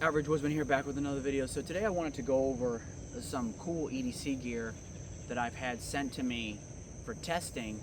Average Woodsman here, back with another video. So today I wanted to go over some cool EDC gear that I've had sent to me for testing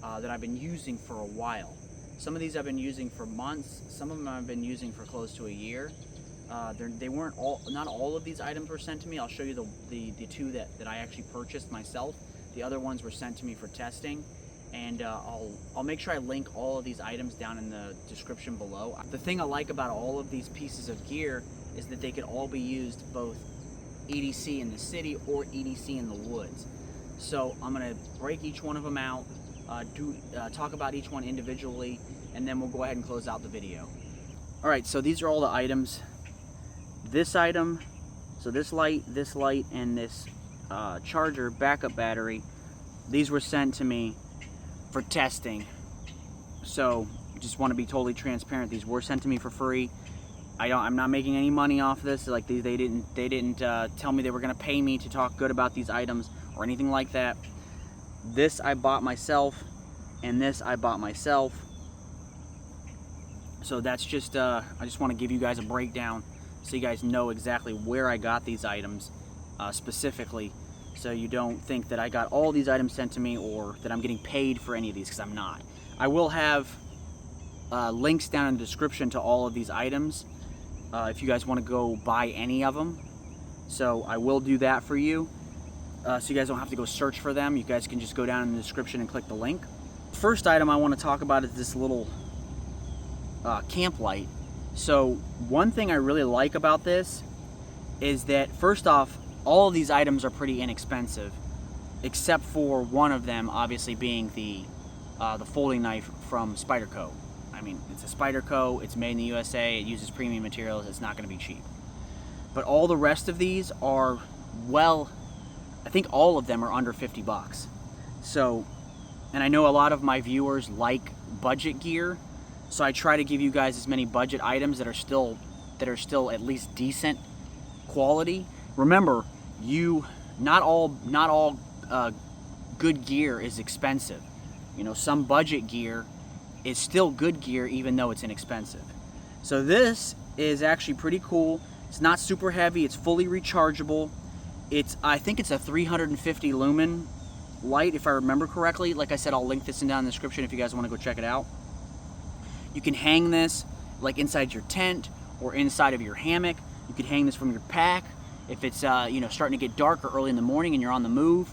that I've been using for a while. Some of these I've been using for months, some of them I've been using for close to a year. They weren't all, not all of these items were sent to me. I'll show you the two that I actually purchased myself. The other ones were sent to me for testing. And I'll make sure I link all of these items down in the description below. The thing I like about all of these pieces of gear is that they could all be used both EDC in the city or EDC in the woods. So I'm gonna break each one of them out, talk about each one individually, and then we'll go ahead and close out the video. All right, so these are all the items. This item, so this light, and this charger backup battery, these were sent to me for testing. So just want to be totally transparent. These were sent to me for free. I'm not making any money off this. Like they didn't tell me they were going to pay me to talk good about these items or anything like that. This I bought myself, and this I bought myself. So that's just I just want to give you guys a breakdown so you guys know exactly where I got these items specifically. So you don't think that I got all these items sent to me or that I'm getting paid for any of these, because I'm not. I will have links down in the description to all of these items if you guys want to go buy any of them. So I will do that for you, so you guys don't have to go search for them. You guys can just go down in the description and click the link. First item I want to talk about is this little camp light. So one thing I really like about this is that, first off, all of these items are pretty inexpensive, except for one of them, obviously, being the folding knife from Spyderco. I mean, it's a Spyderco, it's made in the USA, it uses premium materials, it's not going to be cheap. But all the rest of these are, well, I think all of them are under 50 bucks. So, and I know a lot of my viewers like budget gear, so I try to give you guys as many budget items that are still at least decent quality. Remember, not all good gear is expensive. You know, some budget gear is still good gear even though it's inexpensive. So this is actually pretty cool. It's not super heavy, it's fully rechargeable. I think it's a 350 lumen light, if I remember correctly. Like I said, I'll link this down in the description if you guys want to go check it out. You can hang this like inside your tent or inside of your hammock. You could hang this from your pack if it's you know, starting to get dark or early in the morning and you're on the move.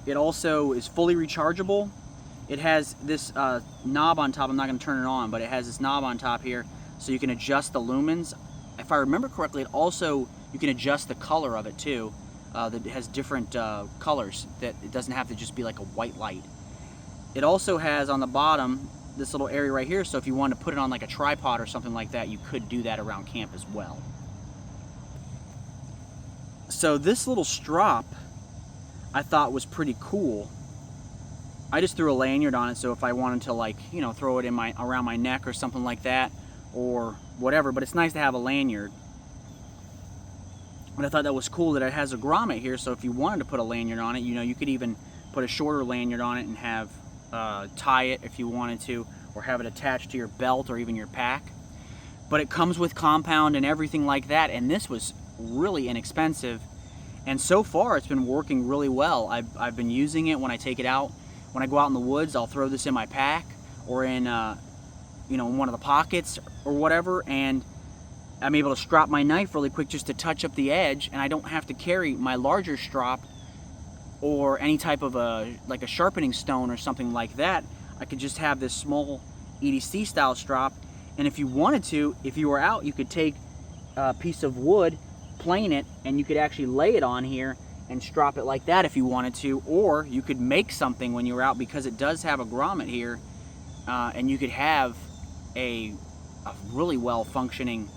It also is fully rechargeable. It has this knob on top. I'm not going to turn it on, but it has this knob on top here, so you can adjust the lumens. If I remember correctly, it also, you can adjust the color of it too. That it has different colors, that it doesn't have to just be like a white light. It also has on the bottom this little area right here, so if you wanted to put it on like a tripod or something like that, you could do that around camp as well. So this little strop I thought was pretty cool. I just threw a lanyard on it, so if I wanted to, like, you know, throw it in around my neck or something like that, or whatever, but it's nice to have a lanyard. But I thought that was cool that it has a grommet here, so if you wanted to put a lanyard on it, you know, you could even put a shorter lanyard on it and have tie it if you wanted to, or have it attached to your belt or even your pack. But it comes with compound and everything like that, and this was really inexpensive, and so far it's been working really well. I've been using it when I take it out. When I go out in the woods, I'll throw this in my pack or in you know, in one of the pockets or whatever, and I'm able to strop my knife really quick just to touch up the edge, and I don't have to carry my larger strop or any type of like a sharpening stone or something like that. I could just have this small EDC style strop, and if you wanted to, if you were out, you could take a piece of wood, plane it, and you could actually lay it on here and strop it like that if you wanted to, or you could make something when you're out, because it does have a grommet here, and you could have a really well functioning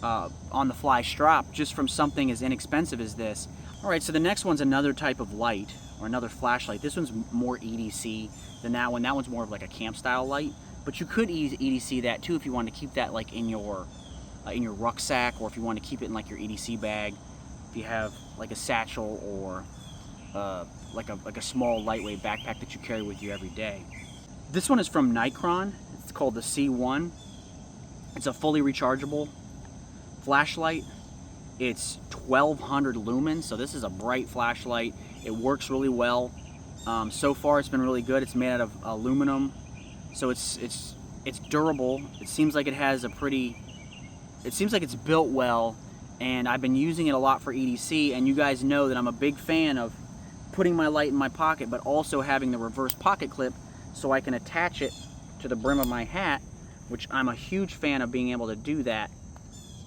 on the fly strop just from something as inexpensive as this. Alright, so the next one's another type of light, or another flashlight. This one's more EDC than that one. That one's more of like a camp style light, but you could EDC that too if you wanted to keep that like in your rucksack, or if you want to keep it in like your EDC bag, if you have like a satchel or like a small lightweight backpack that you carry with you every day. This one is from NICRON. It's called the C1. It's a fully rechargeable flashlight. It's 1200 lumens, so this is a bright flashlight. It works really well. So far it's been really good. It's made out of aluminum, so it's durable. It seems like it has it seems like it's built well, and I've been using it a lot for EDC, and you guys know that I'm a big fan of putting my light in my pocket, but also having the reverse pocket clip so I can attach it to the brim of my hat, which I'm a huge fan of being able to do that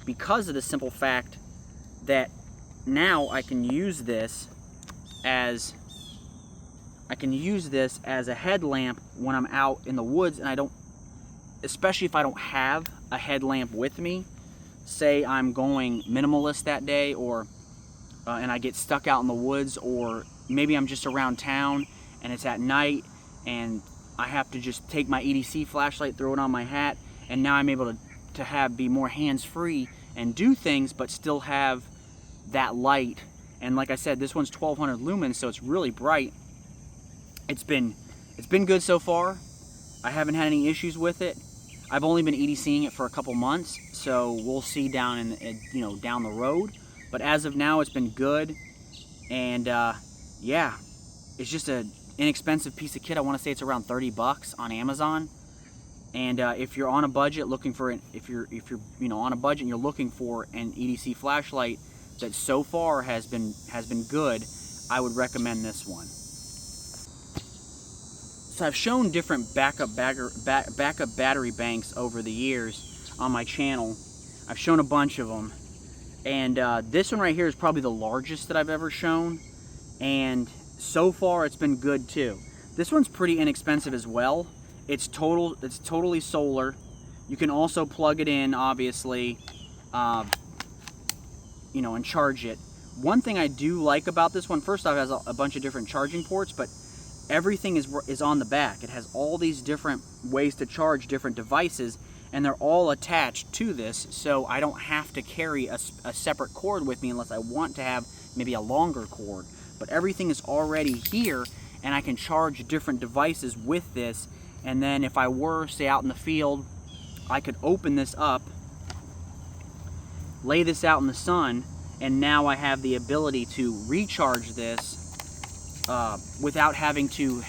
because of the simple fact that now I can use this as a headlamp when I'm out in the woods, and especially if I don't have a headlamp with me. Say I'm going minimalist that day, and I get stuck out in the woods, or maybe I'm just around town and it's at night and I have to just take my EDC flashlight, throw it on my hat, and now I'm able to be more hands-free and do things but still have that light. And like I said, this one's 1200 lumens, so it's really bright. It's been good so far. I haven't had any issues with it. I've only been EDCing it for a couple months, so we'll see down the road. But as of now, it's been good, and yeah, it's just an inexpensive piece of kit. I want to say it's around 30 bucks on Amazon. And if you're on a budget looking for if you're on a budget and you're looking for an EDC flashlight that so far has been good, I would recommend this one. So I've shown different backup battery banks over the years on my channel. I've shown a bunch of them, and this one right here is probably the largest that I've ever shown, and so far it's been good too. This one's pretty inexpensive as well. It's totally solar. You can also plug it in, obviously, and charge it. One thing I do like about this one, first off, it has a bunch of different charging ports, but everything is on the back. It has all these different ways to charge different devices, and they're all attached to this, so I don't have to carry a separate cord with me unless I want to have maybe a longer cord. But everything is already here, and I can charge different devices with this. And then if I were, say, out in the field, I could open this up, lay this out in the sun, and now I have the ability to recharge this without having to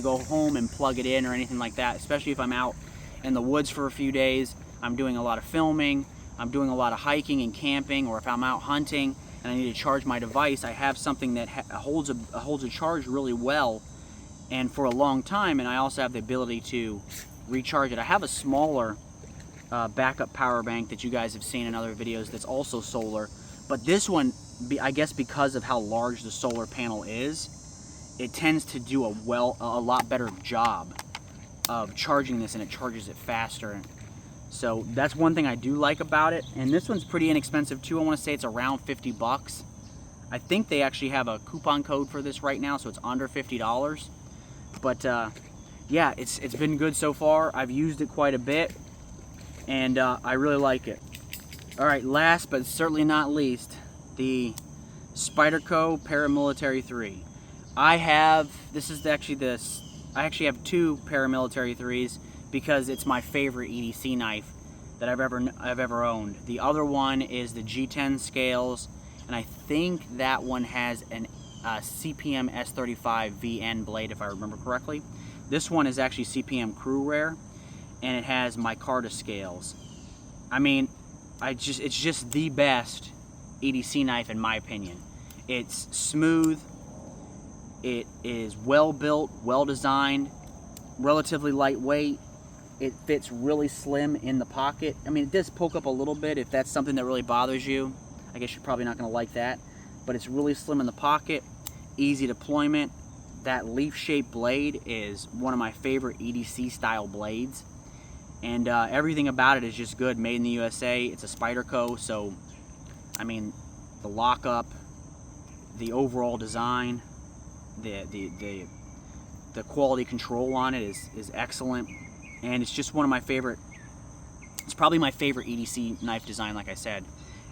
go home and plug it in or anything like that. Especially if I'm out in the woods for a few days, I'm doing a lot of filming, I'm doing a lot of hiking and camping, or if I'm out hunting and I need to charge my device, I have something that holds a charge really well and for a long time, and I also have the ability to recharge it. I have a smaller backup power bank that you guys have seen in other videos that's also solar, but this one, I guess because of how large the solar panel is, it tends to do a lot better job of charging this, and it charges it faster. So that's one thing I do like about it. And this one's pretty inexpensive too. I want to say it's around 50 bucks. I think they actually have a coupon code for this right now, so it's under $50. But yeah, it's been good so far. I've used it quite a bit, and I really like it. All right, last but certainly not least, the Spyderco Paramilitary 3. I actually have two Paramilitary 3s because it's my favorite EDC knife that I've ever owned. The other one is the G10 scales, and I think that one has an CPM S35 VN blade, if I remember correctly. This one is actually CPM Crew Rare, and it has micarta scales. I mean, it's just the best EDC knife in my opinion. It's smooth, it is well built, well designed, relatively lightweight. It fits really slim in the pocket. I mean, it does poke up a little bit if that's something that really bothers you. I guess you're probably not going to like that, but it's really slim in the pocket, easy deployment. That leaf-shaped blade is one of my favorite EDC style blades, and everything about it is just good. Made in the USA. It's a Spyderco, so I mean, the lockup, the overall design, the quality control on it is excellent, and it's just one of my favorite. It's probably my favorite EDC knife design, like I said,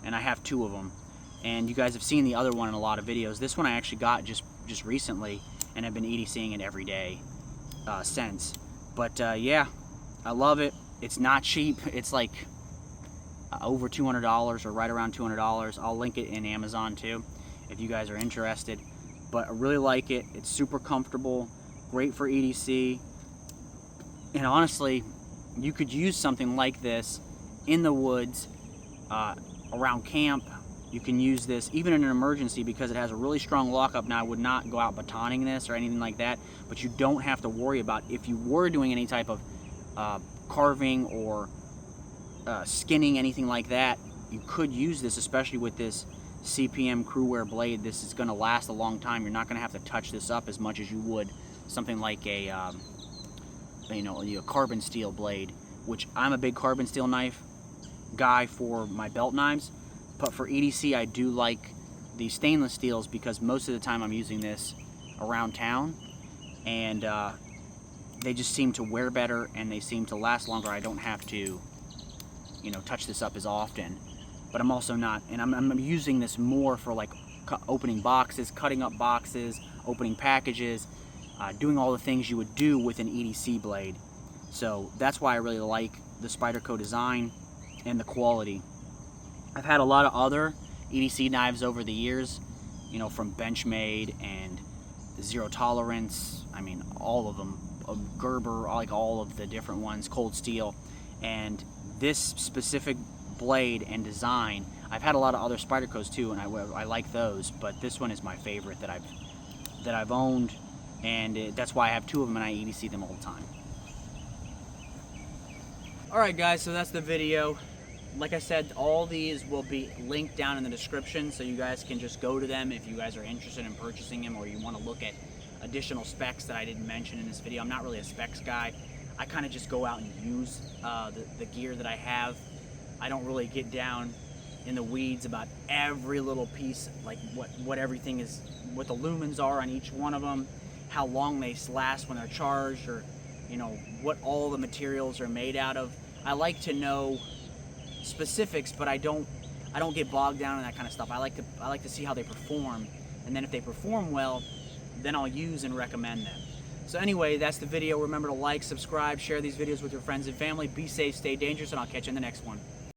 and I have two of them. And you guys have seen the other one in a lot of videos. This one I actually got just recently, and I've been EDCing it every day since. But yeah, I love it. It's not cheap. It's like over $200 or right around $200. I'll link it in Amazon too if you guys are interested. But I really like it. It's super comfortable, great for EDC, and honestly, you could use something like this in the woods, around camp. You can use this even in an emergency because it has a really strong lockup. Now, I would not go out batoning this or anything like that, but you don't have to worry about if you were doing any type of carving or skinning, anything like that. You could use this, especially with this CPM Crewwear blade. This is going to last a long time. You're not going to have to touch this up as much as you would something like a carbon steel blade, which I'm a big carbon steel knife guy for my belt knives. But for EDC, I do like the stainless steels because most of the time I'm using this around town, and they just seem to wear better and they seem to last longer. I don't have to, touch this up as often. But I'm also not, and I'm using this more for like opening boxes, cutting up boxes, opening packages, doing all the things you would do with an EDC blade. So that's why I really like the Spyderco design and the quality. I've had a lot of other EDC knives over the years, from Benchmade and Zero Tolerance. I mean, all of them, Gerber, I like all of the different ones, Cold Steel. And this specific blade and design, I've had a lot of other Spydercos too, and I like those, but this one is my favorite that I've owned, and that's why I have two of them and I EDC them all the time. Alright guys, so that's the video. Like I said, all these will be linked down in the description, so you guys can just go to them if you guys are interested in purchasing them, or you want to look at additional specs that I didn't mention in this video. I'm not really a specs guy. I kind of just go out and use the gear that I have. I don't really get down in the weeds about every little piece, like what everything is, what the lumens are on each one of them, how long they last when they're charged, or what all the materials are made out of. I like to know specifics, but I don't get bogged down in that kind of stuff. I like to see how they perform, and then if they perform well, then I'll use and recommend them. So anyway, that's the video. Remember to like, subscribe, share these videos with your friends and family. Be safe, stay dangerous, and I'll catch you in the next one.